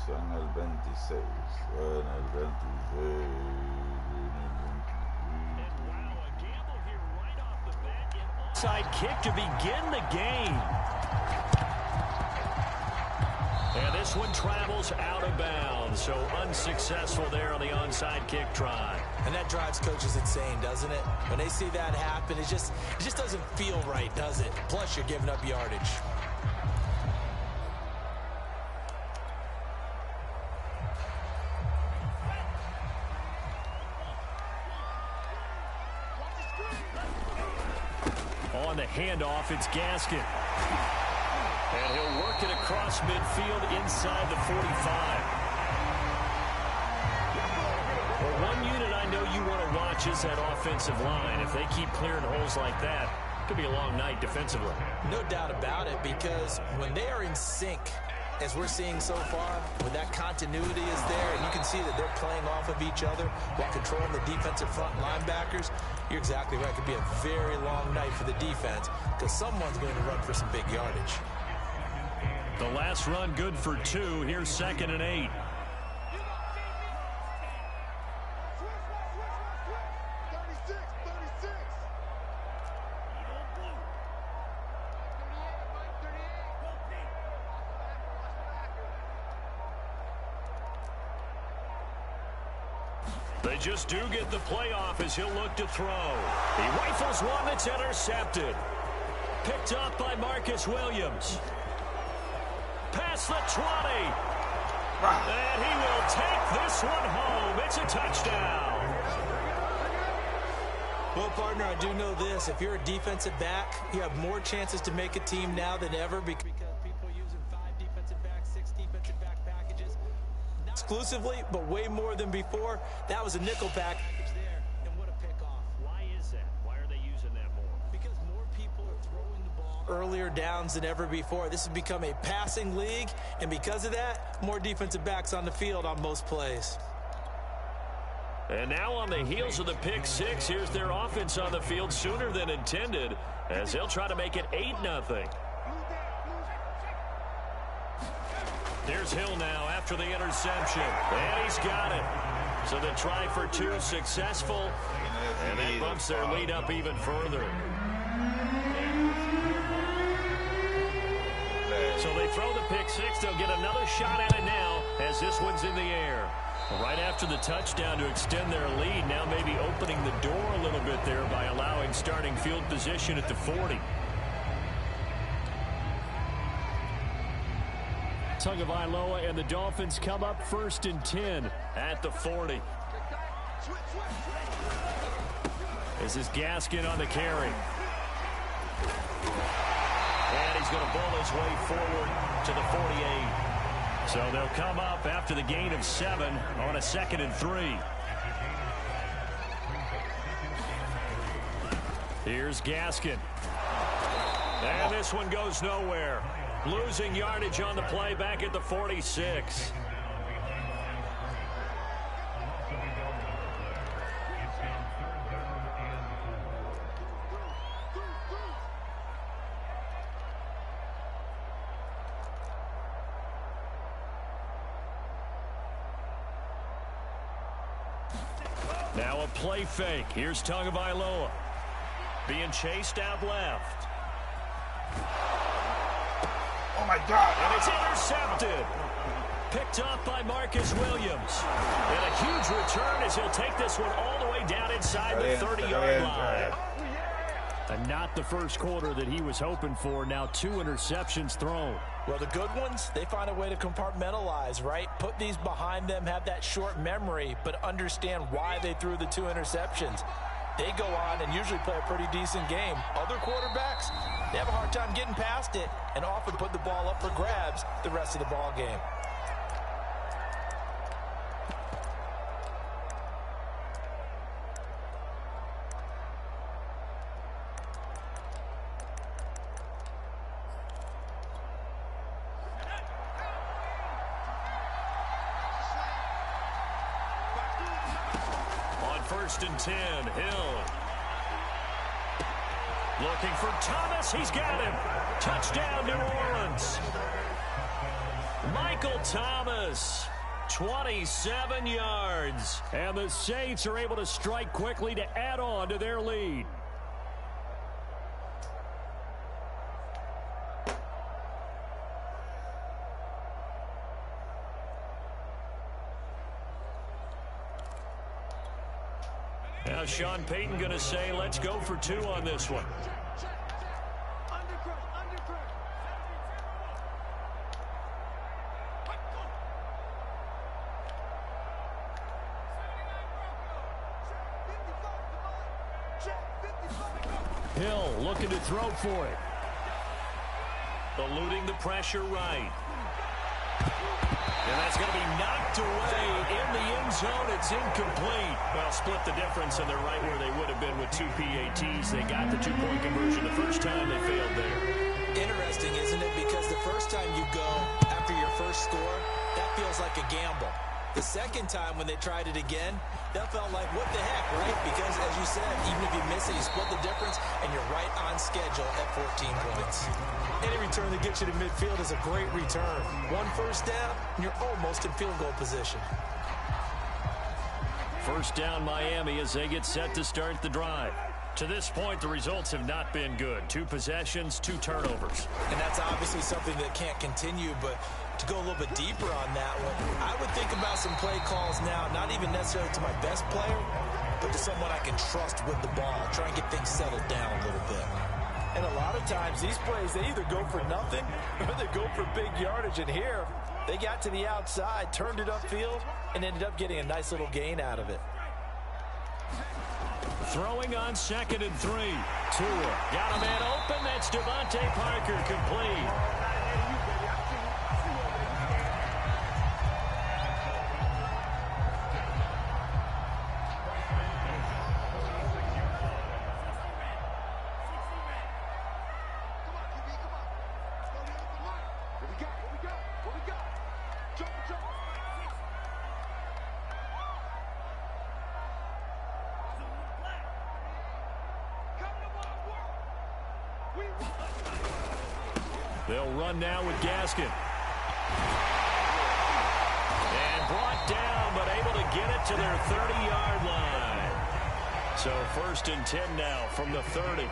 en el 26. En el 26. Side kick to begin the game. And this one travels out of bounds, so unsuccessful there on the onside kick try. And that drives coaches insane, doesn't it? When they see that happen, it just doesn't feel right, does it? Plus, you're giving up yardage. On the handoff, it's Gaskin. And he'll work it across midfield inside the 45. Well, one unit I know you want to watch is that offensive line. If they keep clearing holes like that, it could be a long night defensively. No doubt about it, because when they are in sync, as we're seeing so far, when that continuity is there, and you can see that they're playing off of each other while controlling the defensive front linebackers, you're exactly right. It could be a very long night for the defense because someone's going to run for some big yardage. The last run good for 2. Here's 2nd and 8. They just do get the playoff as he'll look to throw. He rifles one that's intercepted. Picked up by Marcus Williams. Past the 20. And he will take this one home. It's a touchdown. Well, partner, I do know this. If you're a defensive back, you have more chances to make a team now than ever because people are using 5 defensive backs, 6 defensive back packages. Not exclusively, but way more than before. That was a nickel package there, and what a pickoff. Why is that? Why are they using that more? Because more people are throwing the ball earlier downs than ever before. This has become a passing league, and because of that, more defensive backs on the field on most plays. And now on the heels of the pick 6, here's their offense on the field sooner than intended as they'll try to make it 8-0. Here's Hill now after the interception. And he's got it. So the try for 2 successful. And that bumps their lead up even further. So they throw the pick 6. They'll get another shot at it now as this one's in the air. Right after the touchdown to extend their lead, now maybe opening the door a little bit there by allowing starting field position at the 40. Tagovailoa and the Dolphins come up 1st and 10 at the 40. This is Gaskin on the carry. And he's going to bowl his way forward to the 48. So they'll come up after the gain of 7 on a 2nd and 3. Here's Gaskin. And this one goes nowhere. Losing yardage on the play back at the 46. Now a play fake. Here's Tagovailoa. Being chased out left. Oh, my God. And it's intercepted. Picked up by Marcus Williams. And a huge return as he'll take this one all the way down inside the 30-yard line. And not the first quarter that he was hoping for. Now 2 interceptions thrown. Well, the good ones, they find a way to compartmentalize, right? Put these behind them, have that short memory, but understand why they threw the 2 interceptions. They go on and usually play a pretty decent game. Other quarterbacks, they have a hard time getting past it and often put the ball up for grabs the rest of the ball game. On 1st and 10, Hill. Looking for Thomas. He's got him. Touchdown, New Orleans. Michael Thomas, 27 yards. And the Saints are able to strike quickly to add on to their lead. Now Sean Payton going to say, let's go for 2 on this one. Hill looking to throw for it. Eluding the pressure right. And that's going to be knocked away in the end zone. It's incomplete. Well, split the difference, and they're right where they would have been with 2 PATs. They got the 2-point conversion the first time. They failed there. Interesting, isn't it? Because the first time you go after your first score, that feels like a gamble. The second time when they tried it again, that felt like, what the heck, right? Because, as you said, even if you miss it, you split the difference, and you're right on schedule at 14 points. Any return that gets you to midfield is a great return. 1 first down, and you're almost in field goal position. First down, Miami, as they get set to start the drive. To this point, the results have not been good. 2 possessions, 2 turnovers. And that's obviously something that can't continue, but to go a little bit deeper on that one, I would think about some play calls now, not even necessarily to my best player, but to someone I can trust with the ball, try and get things settled down a little bit. And a lot of times, these plays, they either go for nothing or they go for big yardage. And here, they got to the outside, turned it upfield, and ended up getting a nice little gain out of it. Throwing on 2nd and 3. Tua got a man open. That's Devontae Parker, complete. They'll run now with Gaskin. And brought down, but able to get it to their 30-yard line. So 1st and 10 now from the 30.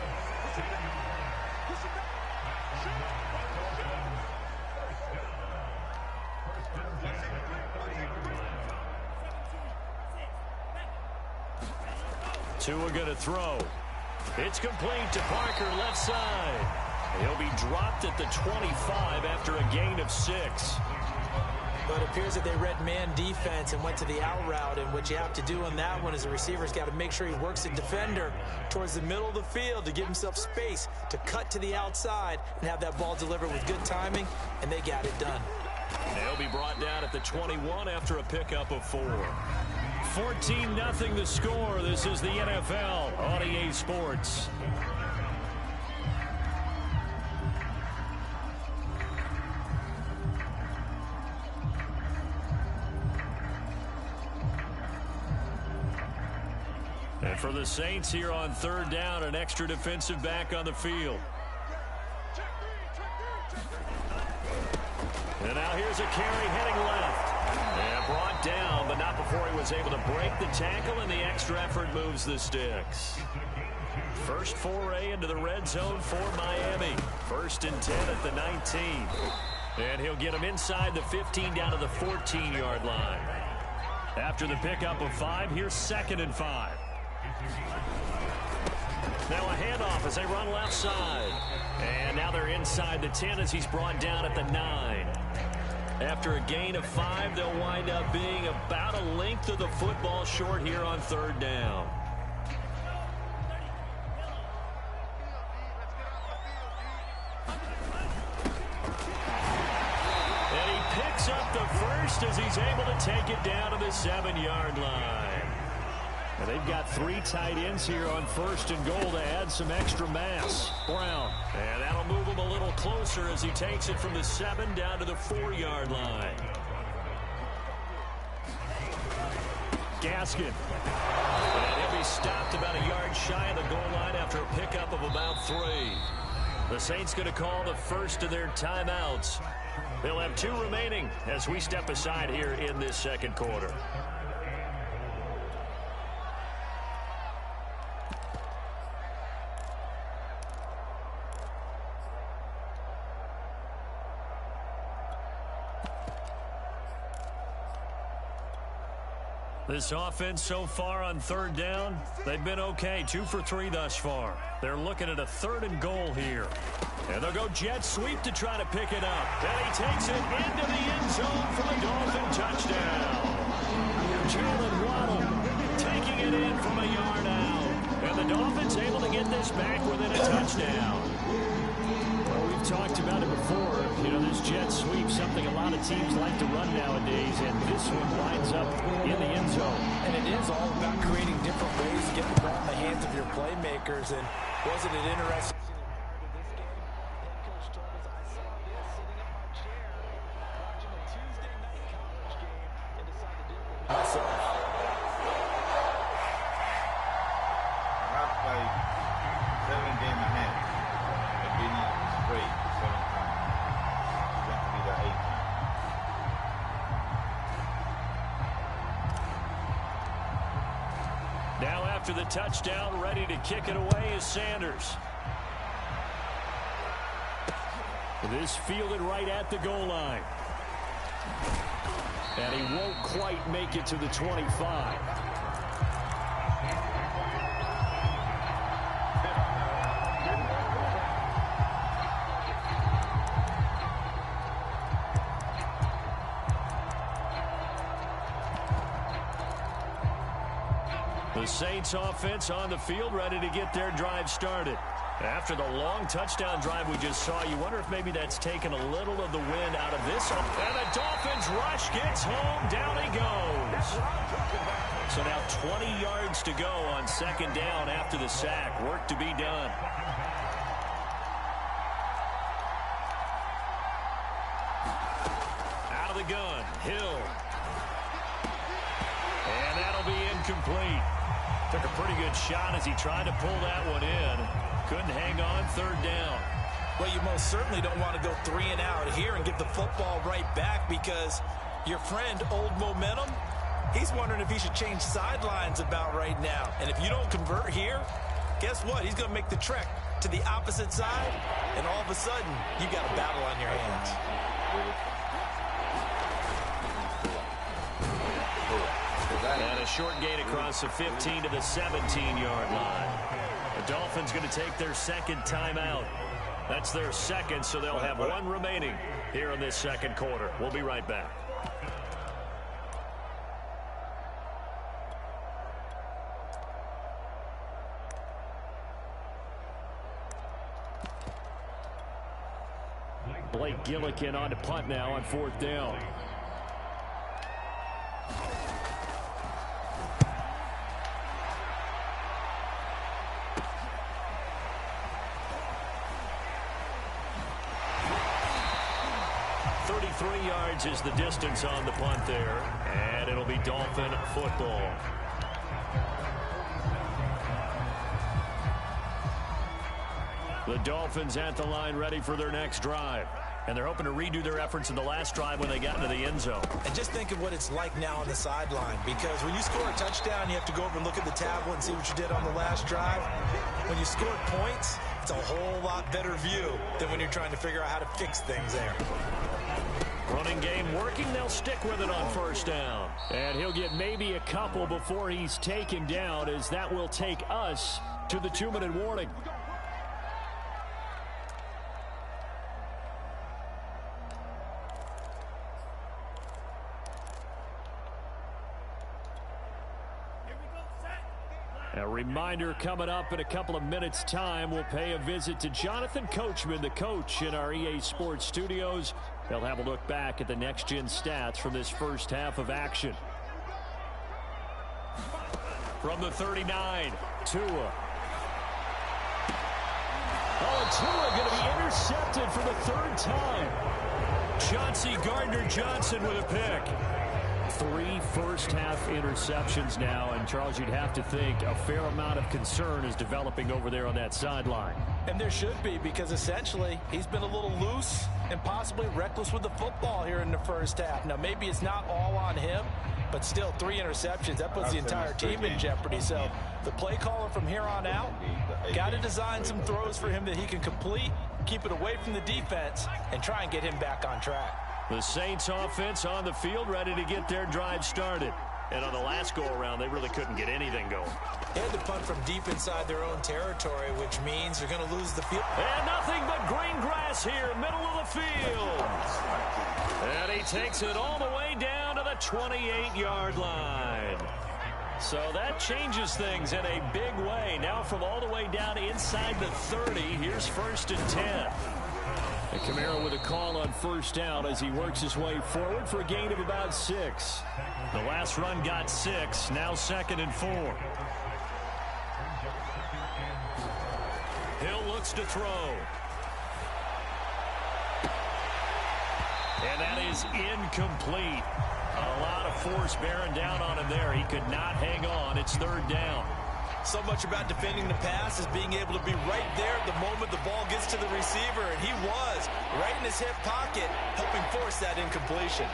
Tua going to throw. It's complete to Parker, left side. He'll be dropped at the 25 after a gain of 6. But it appears that they read man defense and went to the out route, and what you have to do on that one is the receiver's got to make sure he works the defender towards the middle of the field to give himself space to cut to the outside and have that ball delivered with good timing, and they got it done. They'll be brought down at the 21 after a pickup of 4. 14-0 the score. This is the NFL on EA Sports. And for the Saints here on 3rd down, an extra defensive back on the field. And now here's a carry heading left. And brought down, but not before he was able to break the tackle, and the extra effort moves the sticks. First foray into the red zone for Miami. 1st and 10 at the 19. And he'll get him inside the 15 down to the 14-yard line. After the pickup of 5, here's 2nd and 5. Now a handoff as they run left side. And now they're inside the 10 as he's brought down at the 9. After a gain of 5, they'll wind up being about a length of the football short here on 3rd down. And he picks up the first as he's able to take it down to the 7-yard line. And they've got 3 tight ends here on 1st and goal to add some extra mass. Brown. And that'll move him a little closer as he takes it from the 7 down to the 4-yard line. Gaskin. And he'll be stopped about a yard shy of the goal line after a pickup of about 3. The Saints going to call the first of their timeouts. They'll have 2 remaining as we step aside here in this second quarter. This offense so far on third down, they've been okay. 2 for 3 thus far. They're looking at a 3rd and goal here. And they'll go jet sweep to try to pick it up. And he takes it into the end zone for the Dolphin touchdown. Jalen Waddle taking it in from a yard out. And the Dolphins able to get this back within a touchdown. Well, we've talked about it before. You know, this jet sweep, something a lot of teams like to run nowadays, and this one winds up in the end zone. And it is all about creating different ways to get the ball in the hands of your playmakers. And wasn't it interesting? Now after the touchdown, ready to kick it away is Sanders. This fielded right at the goal line. And he won't quite make it to the 25. The Saints offense on the field, ready to get their drive started. After the long touchdown drive we just saw, you wonder if maybe that's taken a little of the wind out of this. And the Dolphins rush gets home. Down he goes. So now 20 yards to go on second down after the sack. Work to be done. Out of the gun, Hill. And that'll be incomplete. Took a pretty good shot as he tried to pull that one in. Couldn't hang on, third down. Well, you most certainly don't want to go 3 and out here and give the football right back, because your friend, Old Momentum, he's wondering if he should change sidelines about right now. And if you don't convert here, guess what? He's going to make the trek to the opposite side, and all of a sudden, you got a battle on your hands. And a short gain across the 15 to the 17-yard line. The Dolphins going to take their second timeout. That's their second, so they'll have 1 remaining here in this second quarter. We'll be right back. Blake Gillikin on to punt now on 4th down. Is the distance on the punt there, and it'll be Dolphin football. The Dolphins at the line, ready for their next drive, and they're hoping to redo their efforts in the last drive when they got into the end zone. And just think of what it's like now on the sideline, because when you score a touchdown, you have to go over and look at the tablet and see what you did on the last drive. When you score points, it's a whole lot better view than when you're trying to figure out how to fix things there. Running game working. They'll stick with it on first down. And he'll get maybe a couple before he's taken down, as that will take us to the 2-minute warning. A reminder, coming up in a couple of minutes' time, we'll pay a visit to Jonathan Coachman, the coach in our EA Sports studios. They'll have a look back at the next-gen stats from this first half of action. From the 39, Tua. Oh, and Tua going to be intercepted for the 3rd time. Chauncey Gardner-Johnson with a pick. 3 first-half interceptions now, and Charles, you'd have to think a fair amount of concern is developing over there on that sideline. And there should be, because essentially he's been a little loose and possibly reckless with the football here in the first half. Now, maybe it's not all on him, but still 3 interceptions. That puts the entire team in jeopardy. So the play caller from here on out got to design some throws for him that he can complete, keep it away from the defense, and try and get him back on track. The Saints offense on the field, ready to get their drive started. And on the last go-around, they really couldn't get anything going. They had to punt from deep inside their own territory, which means they're going to lose the field. And nothing but green grass here, middle of the field. And he takes it all the way down to the 28-yard line. So that changes things in a big way. Now from all the way down inside the 30, here's 1st and 10. And Kamara with a call on first down as he works his way forward for a gain of about 6. The last run got 6, now 2nd and 4. Hill looks to throw. And that is incomplete. A lot of force bearing down on him there. He could not hang on. It's 3rd down. So much about defending the pass is being able to be right there at the moment the ball gets to the receiver, and he was right in his hip pocket, helping force that incompletion.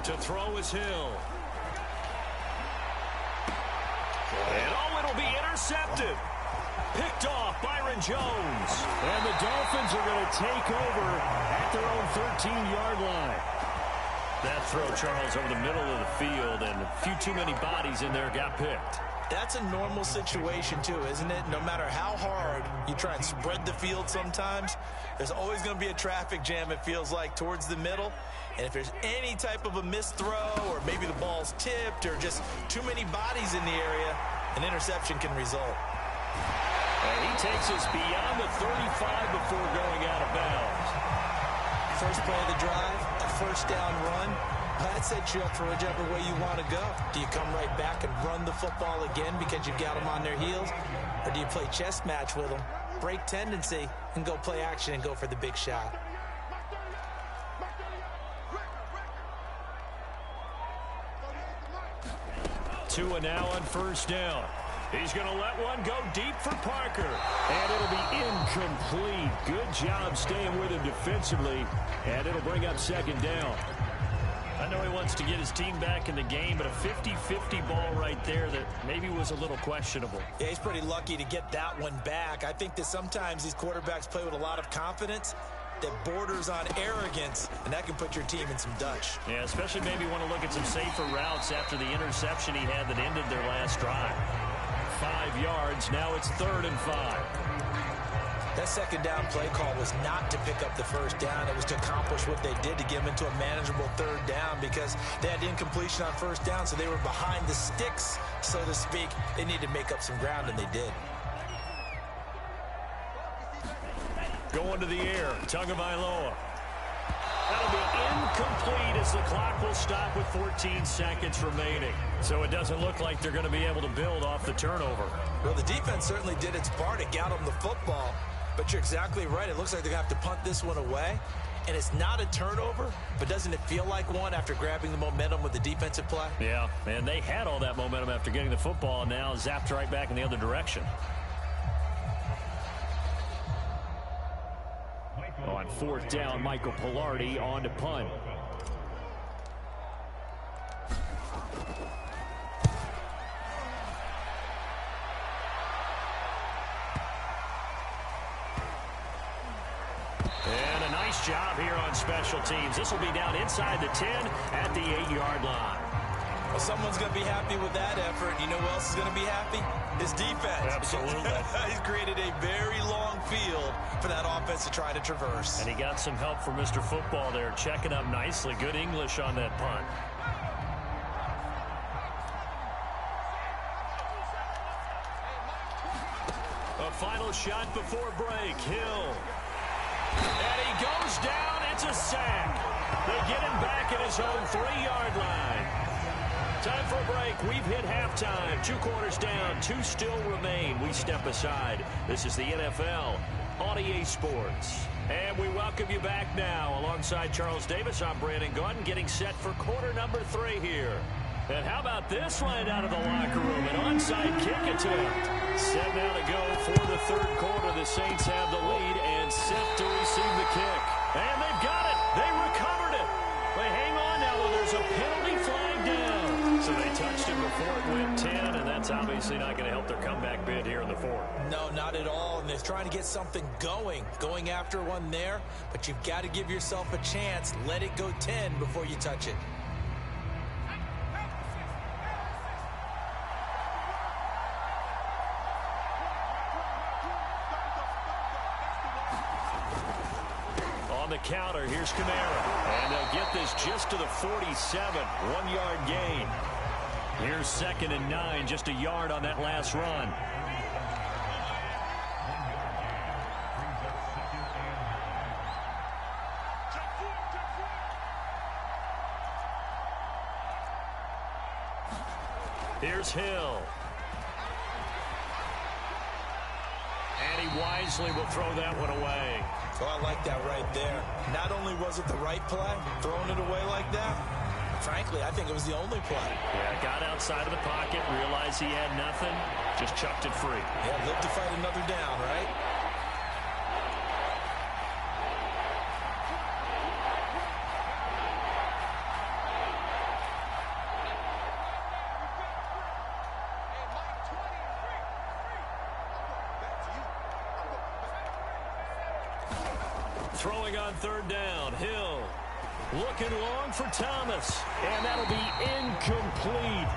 To throw is Hill. And oh, it'll be intercepted. Picked off Byron Jones. And the Dolphins are going to take over at their own 13-yard line. That throw, Charles, over the middle of the field, and a few too many bodies in there got picked. That's a normal situation, too, isn't it? No matter how hard you try and spread the field sometimes, there's always going to be a traffic jam, it feels like, towards the middle. And if there's any type of a missed throw, or maybe the ball's tipped, or just too many bodies in the area, an interception can result. And he takes us beyond the 35 before going out of bounds. First play of the drive, a first down run. That sets you up for whichever way you want to go. Do you come right back and run the football again because you've got them on their heels? Or do you play chess match with them, break tendency, and go play action and go for the big shot? Tua now on first down. He's going to let one go deep for Parker. And it'll be incomplete. Good job staying with him defensively. And it'll bring up 2nd down. I know he wants to get his team back in the game, but a 50-50 ball right there that maybe was a little questionable. Yeah, he's pretty lucky to get that one back. I think that sometimes these quarterbacks play with a lot of confidence that borders on arrogance, and that can put your team in some Dutch. Yeah, especially maybe want to look at some safer routes after the interception he had that ended their last drive. 5 yards, now it's 3rd and 5. That 2nd down play call was not to pick up the first down. It was to accomplish what they did to get them into a manageable 3rd down because they had incompletion on first down, so they were behind the sticks, so to speak. They needed to make up some ground, and they did. Going to the air, Tagovailoa. That'll be incomplete as the clock will stop with 14 seconds remaining. So it doesn't look like they're going to be able to build off the turnover. Well, the defense certainly did its part. It got them the football. But you're exactly right. It looks like they're going to have to punt this one away. And it's not a turnover, but doesn't it feel like one after grabbing the momentum with the defensive play? Yeah, and they had all that momentum after getting the football, and now zapped right back in the other direction. On 4th down, Michael Pilardi on to punt. And a nice job here on special teams. This will be down inside the 10 at the 8-yard line. Well, someone's going to be happy with that effort. You know who else is going to be happy? His defense. Absolutely. He's created a very long field for that offense to try to traverse. And he got some help from Mr. Football there, checking up nicely. Good English on that punt. A final shot before break. Hill. And he goes down. It's a sack. They get him back at his own 3-yard line. Time for a break. We've hit halftime. 2 quarters down. 2 still remain. We step aside. This is the NFL on EA Sports. And we welcome you back now. Alongside Charles Davis, I'm Brandon Gaudin, getting set for quarter number 3 here. And how about this line out of the locker room? An onside kick attempt. Set now to go for the 3rd quarter. The Saints have the lead and set to receive the kick. And they've got it. They recovered it. They hang on now, though. There's a penalty flag down. So they touched it before it went 10, and that's obviously not going to help their comeback bid here in the 4th. No, not at all. And they're trying to get something going after one there. But you've got to give yourself a chance. Let it go 10 before you touch it. On the counter, here's Kamara. And they'll get this just to the 47. 1-yard gain. Here's 2nd and 9, just a yard on that last run. Here's Hill. And he wisely will throw that one away. So I like that right there. Not only was it the right play, throwing it away like that, frankly, I think it was the only play. Yeah, got outside of the pocket, realized he had nothing, just chucked it free. Yeah, live to fight another down, right? Throwing on 3rd down, Hill looking long for Thomas, and that'll be incomplete.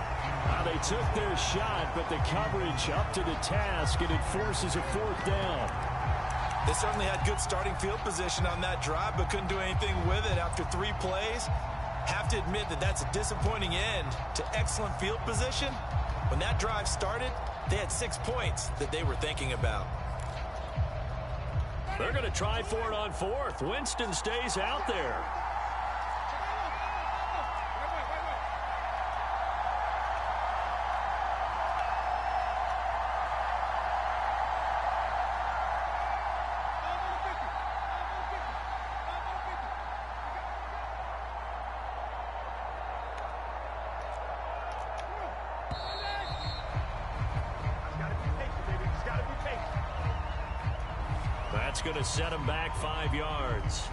They took their shot, but the coverage up to the task, and it forces a 4th down. They certainly had good starting field position on that drive, but couldn't do anything with it after 3 plays. Have to admit that that's a disappointing end to excellent field position. When that drive started, they had 6 points that they were thinking about. They're going to try for it on 4th. Winston stays out there. That's going to set him back 5 yards.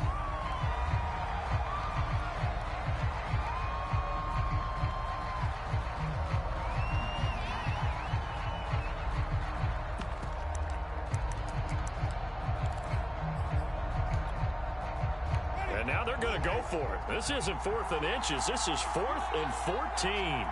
And now they're going to go for it. This isn't 4th and inches. This is 4th and 14.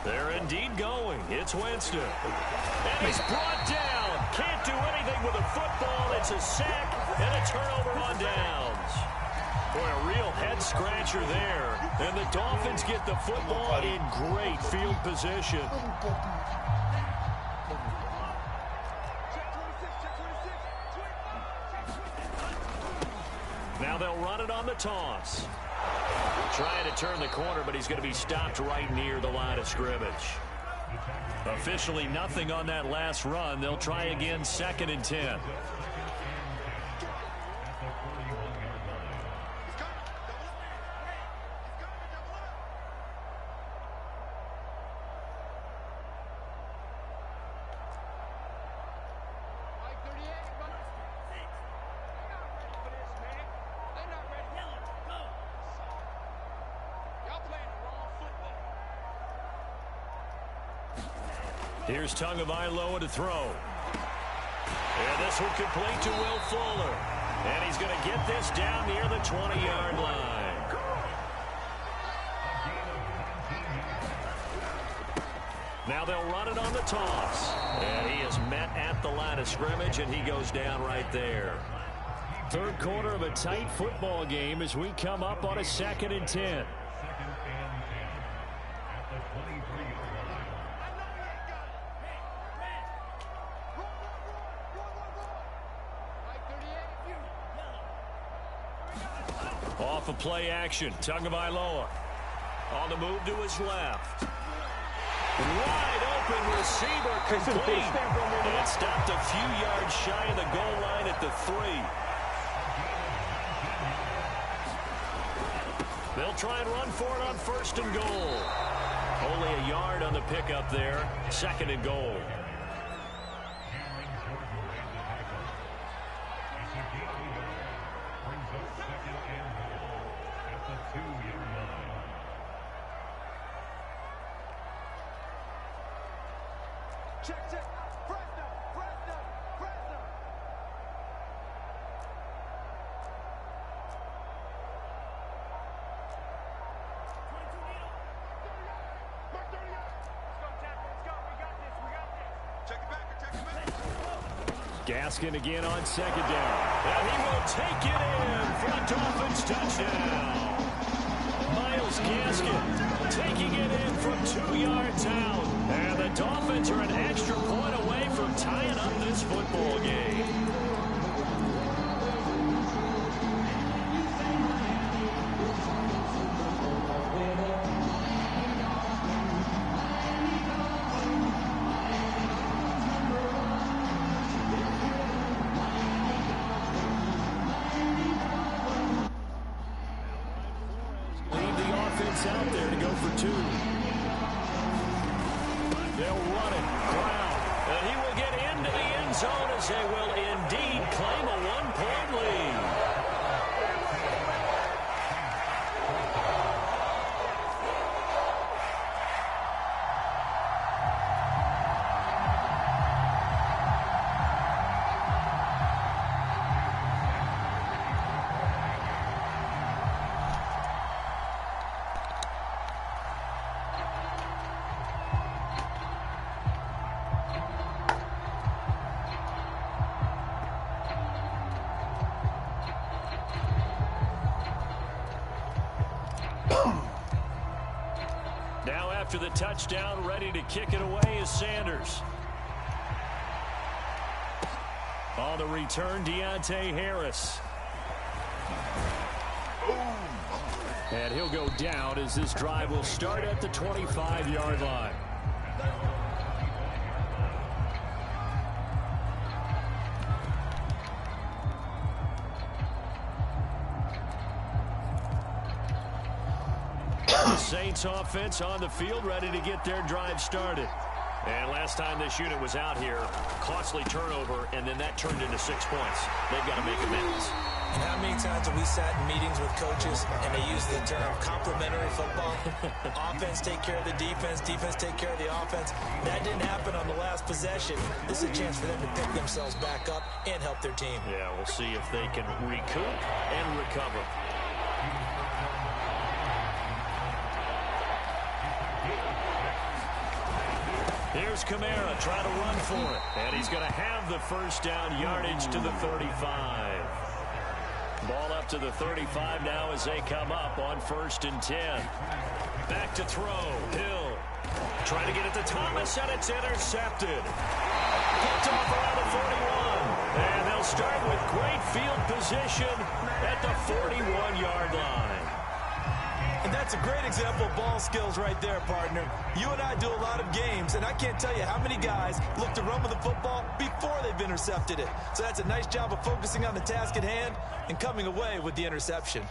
They're indeed going. It's Winston. And he's brought down. Can't do anything with a football. It's a sack and a turnover on downs. Boy, a real head-scratcher there. And the Dolphins get the football in great field position. Now they'll run it on the toss. Trying to turn the corner, but he's going to be stopped right near the line of scrimmage. Officially nothing on that last run. They'll try again, 2nd and 10. Here's Tagovailoa to throw. And this will complete to Will Fuller. And he's going to get this down near the 20-yard line. Now they'll run it on the toss. And he is met at the line of scrimmage, and he goes down right there. 3rd quarter of a tight football game as we come up on a 2nd and 10. Off of play action. Tagovailoa on the move to his left. Wide open receiver complete. And stopped a few yards shy of the goal line at the 3. They'll try and run for it on 1st and goal. Only a yard on the pickup there. 2nd and goal. Checks it. Fresno. Gaskin again on 2nd down. And he will take it in for a Dolphins touchdown. Myles Gaskin taking it in from 2 yards out. And the Dolphins are an extra point away from tying up this football game. Out there to go for 2. They'll run it. Brown. And he will get into the end zone as they will indeed claim a 1-point lead. After the touchdown, ready to kick it away is Sanders. On the return, Deontay Harris. And he'll go down as this drive will start at the 25-yard line. Saints offense on the field, ready to get their drive started. And last time this unit was out here, costly turnover, and then that turned into 6 points. They've got to make amends. And how many times have we sat in meetings with coaches and they use the term complementary football? Offense take care of the defense, defense take care of the offense. That didn't happen on the last possession. This is a chance for them to pick themselves back up and help their team. Yeah, we'll see if they can recoup and recover. Here's Kamara trying to run for it. And he's going to have the first down yardage to the 35. Ball up to the 35 now as they come up on 1st and 10. Back to throw. Hill trying to get it to Thomas, and it's intercepted. Picked off around the 41. And they'll start with great field position at the 41-yard line. And that's a great example of ball skills right there, partner. You and I do a lot of games, and I can't tell you how many guys look to run with the football before they've intercepted it. So that's a nice job of focusing on the task at hand and coming away with the interception.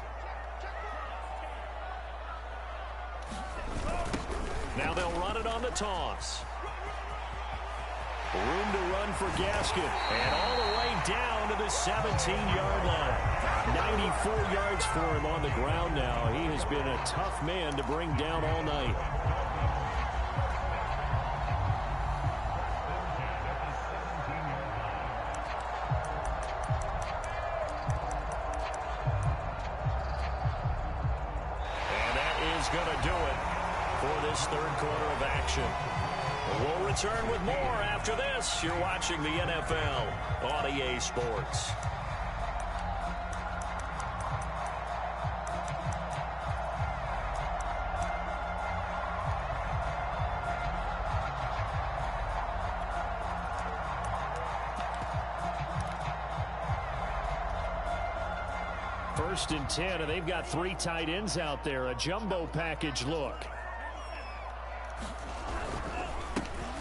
Now they'll run it on the toss. Room to run for Gaskin. And all the way down to the 17-yard line. 94 yards for him on the ground now. He has been a tough man to bring down all night. And that is going to do it for this 3rd quarter of action. We'll return with more after this. You're watching the NFL on EA Sports. First and 10, and they've got 3 tight ends out there. A jumbo package look.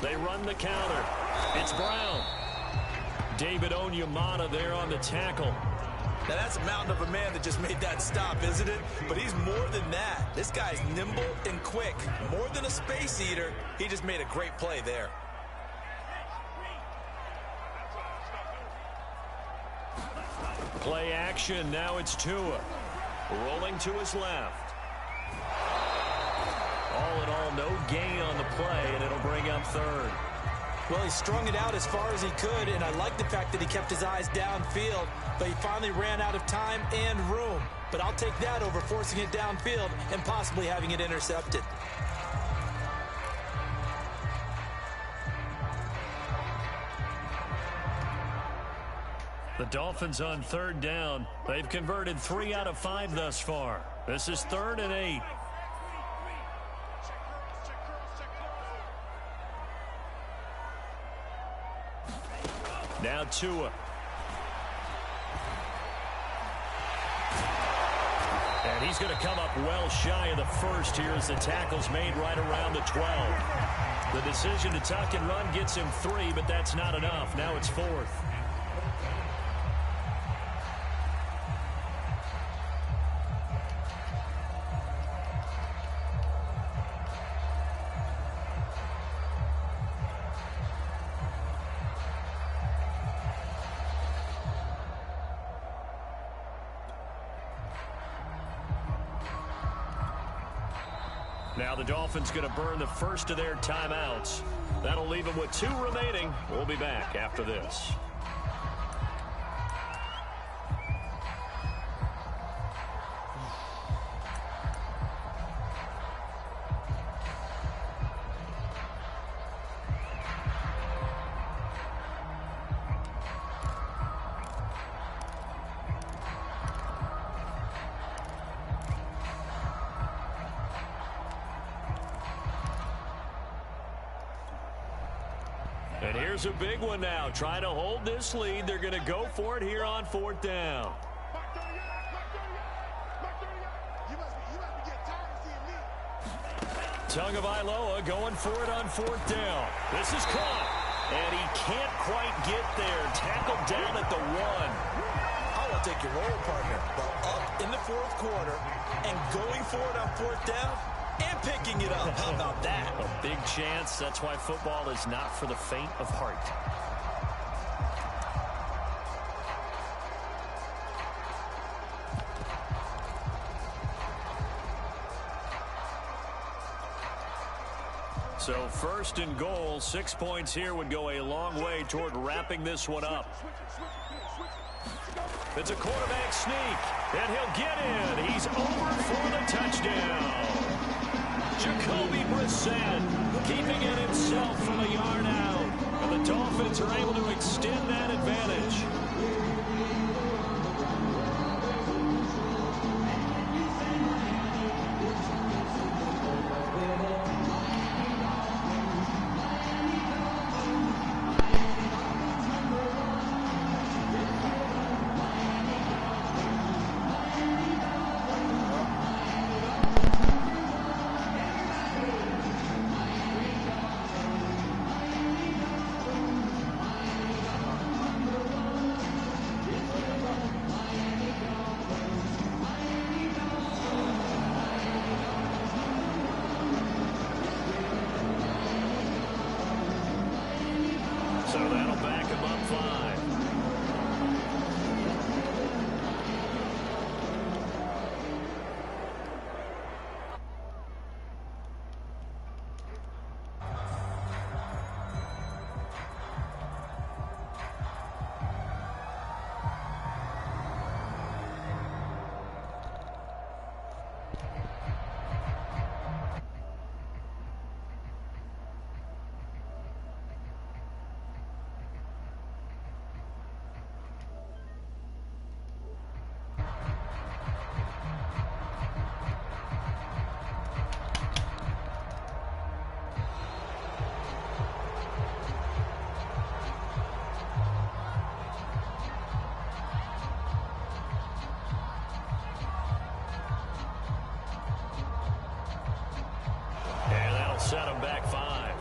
They run the counter. It's Brown. David Onyemata there on the tackle. Now, that's a mountain of a man that just made that stop, isn't it? But he's more than that. This guy's nimble and quick. More than a space eater, he just made a great play there. Play action. Now it's Tua. Rolling to his left. All in all, no gain on the play, and it'll bring up third. Well, he strung it out as far as he could, and I like the fact that he kept his eyes downfield, but he finally ran out of time and room. But I'll take that over forcing it downfield and possibly having it intercepted. The Dolphins on third down. They've converted 3 out of 5 thus far. This is 3rd and 8. Now Tua. And he's going to come up well shy of the first here as the tackle's made right around the 12. The decision to tuck and run gets him 3, but that's not enough. Now it's 4th. Now the Dolphins going to burn the first of their timeouts. That'll leave them with 2 remaining. We'll be back after this. And here's a big one now. Trying to hold this lead. They're going to go for it here on 4th down. Tagovailoa going for it on 4th down. This is caught. And he can't quite get there. Tackled down at the 1. I will take your role, partner. Well, up in the 4th quarter and going for it on 4th down and picking it up. How about that? A big chance. That's why football is not for the faint of heart. So 1st and goal, 6 points here would go a long way toward wrapping this one up. It's a quarterback sneak, and he'll get in. He's over for the touchdown. Jacoby Brissett keeping it himself from a yard out. And the Dolphins are able to extend that advantage. set them back 5.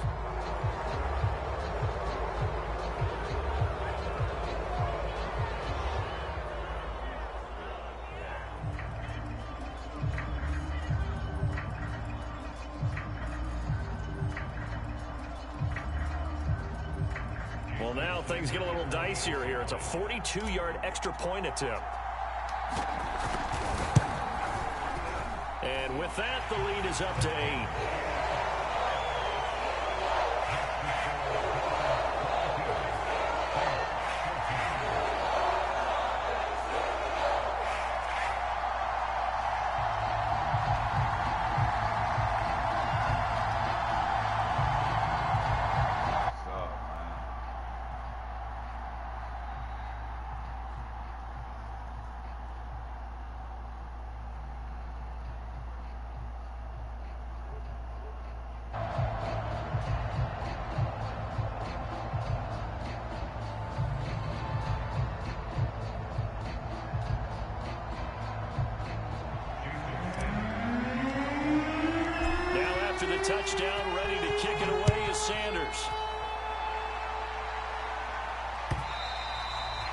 Well, now things get a little dicier here. It's a 42-yard extra point attempt. And with that, the lead is up to 8. Touchdown, ready to kick it away is Sanders.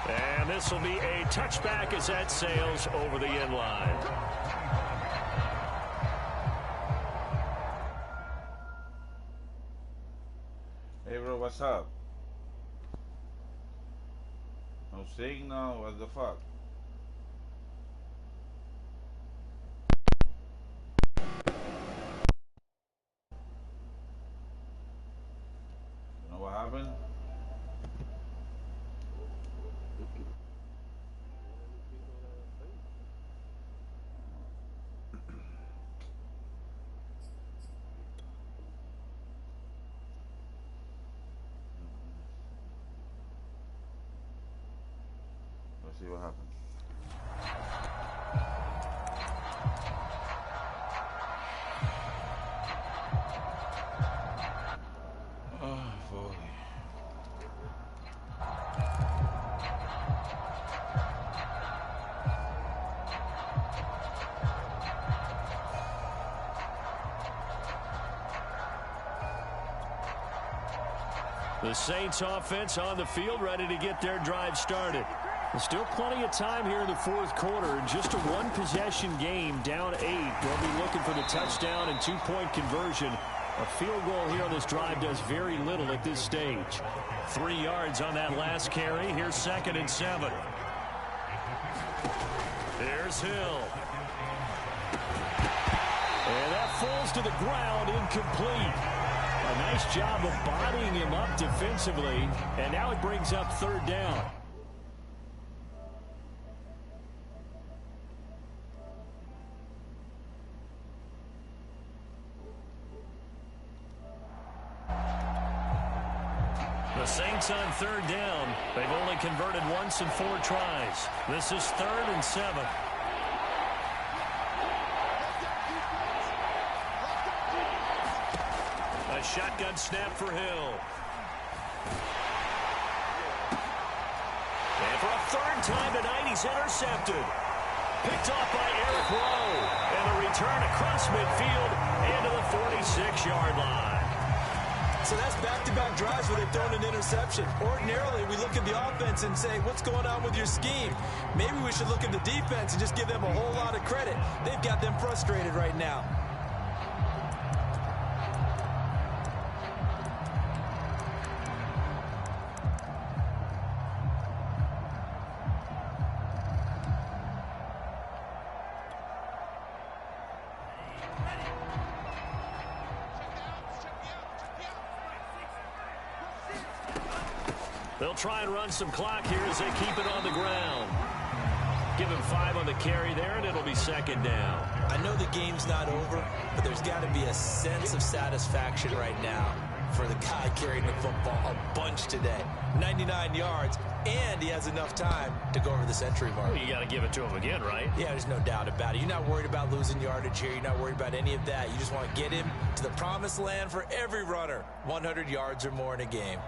And this will be a touchback as that sails over the end line. Hey bro, what's up? No signal, what the fuck? What happened? Let's see what happened. The Saints offense on the field, ready to get their drive started. There's still plenty of time here in the fourth quarter. Just a one-possession game, down 8. They'll be looking for the touchdown and two-point conversion. A field goal here on this drive does very little at this stage. 3 yards on that last carry. Here's 2nd and 7. There's Hill. And that falls to the ground, incomplete. A nice job of bodying him up defensively, and now it brings up 3rd down. The Saints on 3rd down. They've only converted once in 4 tries. This is 3rd and 7. A shotgun snap for Hill. And for a 3rd time tonight, he's intercepted. Picked off by Eric Rowe. And a return across midfield into the 46-yard line. So that's back-to-back drives where they've thrown an interception. Ordinarily, we look at the offense and say, what's going on with your scheme? Maybe we should look at the defense and just give them a whole lot of credit. They've got them frustrated right now. They'll try and run some clock here as they keep it on the ground. Give him 5 on the carry there, and it'll be 2nd down. I know the game's not over, but there's got to be a sense of satisfaction right now for the guy carrying the football a bunch today. 99 yards, and he has enough time to go over the century mark. Well, you got to give it to him again, right? Yeah, there's no doubt about it. You're not worried about losing yardage here. You're not worried about any of that. You just want to get him to the promised land for every runner. 100 yards or more in a game.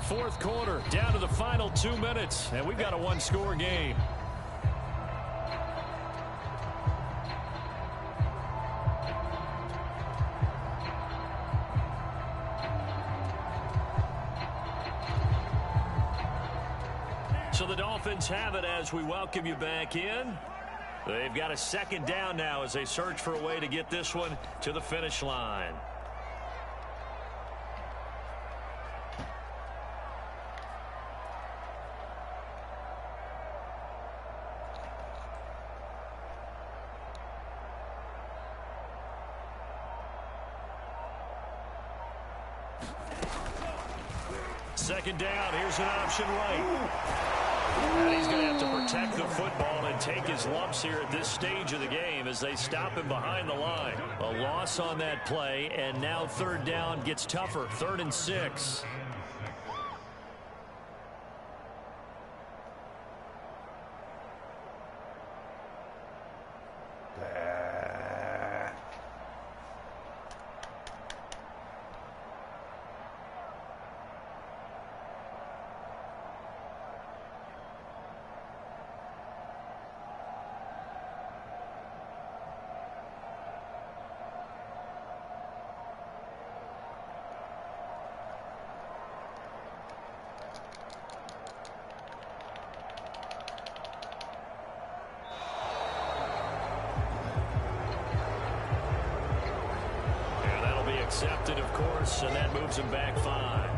fourth quarter, down to the final 2 minutes, and we've got a one-score game. So the Dolphins have it as we welcome you back in. They've got a second down now as they search for a way to get this one to the finish line. Second down, here's an option right. And he's going to have to protect the football and take his lumps here at this stage of the game as they stop him behind the line. A loss on that play, and now third down gets tougher. 3rd and 6. Accepted, of course, and that moves him back 5.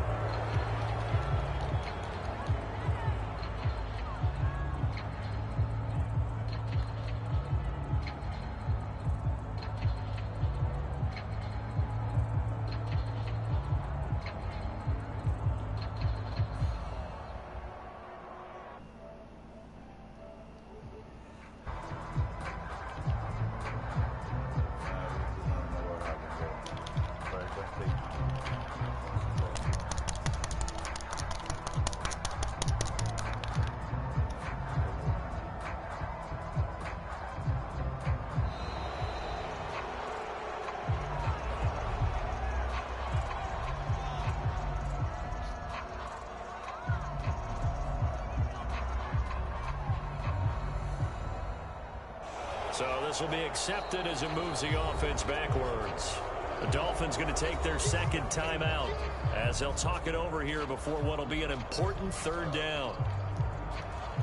So this will be accepted as it moves the offense backwards. The Dolphins going to take their second timeout as they'll talk it over here before what will be an important third down.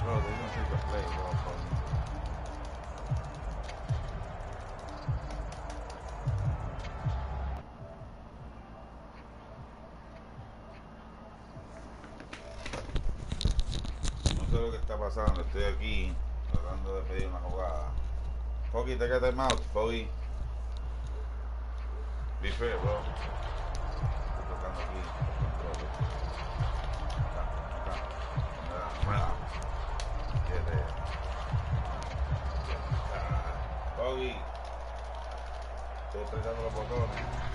Bro, they're going to take a play, bro. No sé lo que está pasando. Estoy aquí tratando de pedir una jugada. Foggy, take a time out, Foggy. Be fair, bro. Estoy tocando aquí. Foggy. Estoy apretando los botones.